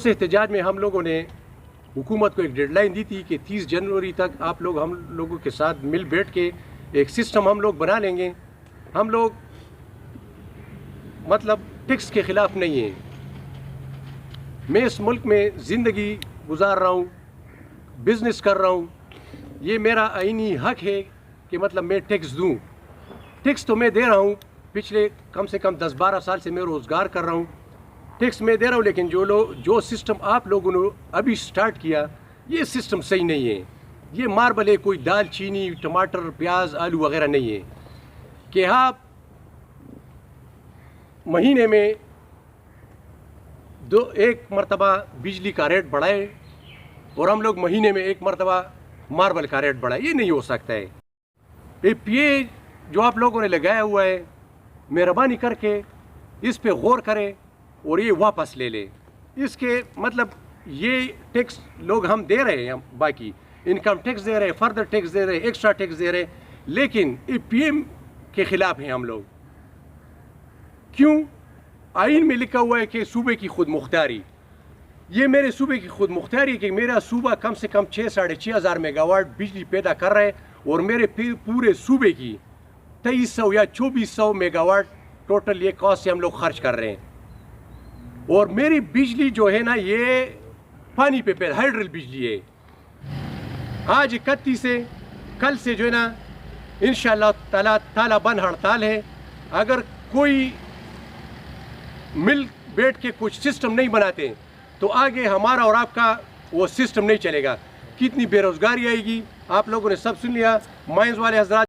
اس احتجاج میں ہم لوگوں نے حکومت کو ایک ڈیڈ لائن دی تھی کہ 30 جنوری تک آپ لوگ ہم لوگوں کے ساتھ مل بیٹھ کے ایک سسٹم ہم لوگ بنا لیں گے. ہم لوگ مطلب ٹیکس کے خلاف نہیں ہیں. میں اس ملک میں زندگی گزار رہا ہوں, بزنس کر رہا ہوں. یہ میرا آئینی حق ہے کہ مطلب میں ٹیکس دوں. ٹیکس تو میں دے رہا ہوں, پچھلے کم سے کم 10-12 سال سے میں روزگار کر رہا ہوں. ٹیکس میں دے رہا ہوں, لیکن جو سسٹم آپ لوگوں نے ابھی سٹارٹ کیا یہ سسٹم صحیح نہیں ہے. یہ ماربل ہے, کوئی دال چینی ٹماٹر پیاز آلو وغیرہ نہیں ہے کہ آپ مہینے میں ایک مرتبہ بجلی کا ریٹ بڑھائے اور ہم لوگ مہینے میں ایک مرتبہ ماربل کا ریٹ بڑھائے. یہ نہیں ہو سکتا ہے. پی اے جو آپ لوگوں نے لگایا ہوا ہے, مہربانی کر کے اس پہ غور کریں اور یہ واپس لے لیں. اس کے مطلب یہ ٹیکس لوگ ہم دے رہے ہیں, باقی انکم ٹیکس دے رہے ہیں, فردر ٹیکس دے رہے ہیں, ایکسٹرا ٹیکس دے رہے ہیں, لیکن پی ایم کے خلاف ہیں ہم لوگ. کیوں؟ آئین میں لکھا ہوا ہے کہ صوبے کی خود مختاری. یہ میرے صوبے کی خود مختاری کہ میرا صوبہ کم سے کم 6-6.5 ہزار میگا واٹ بجلی پیدا کر رہا ہے اور میرے پورے صوبے کی 2300 یا 2400 میگا واٹ ٹوٹل یہ کاسٹ سے ہم لوگ خرچ کر رہے ہیں. اور میری بجلی جو ہے نا یہ پانی پہ پیدا ہائیڈرل بجلی ہے. آج 31 ہے, کل سے جو ہے نا انشاءاللہ تعالی بند ہڑتال ہے. اگر کوئی مل بیٹھ کے کچھ سسٹم نہیں بناتے تو آگے ہمارا اور آپ کا وہ سسٹم نہیں چلے گا. کتنی بے روزگاری آئے گی آپ لوگوں نے سب سن لیا. مائنز والے حضرات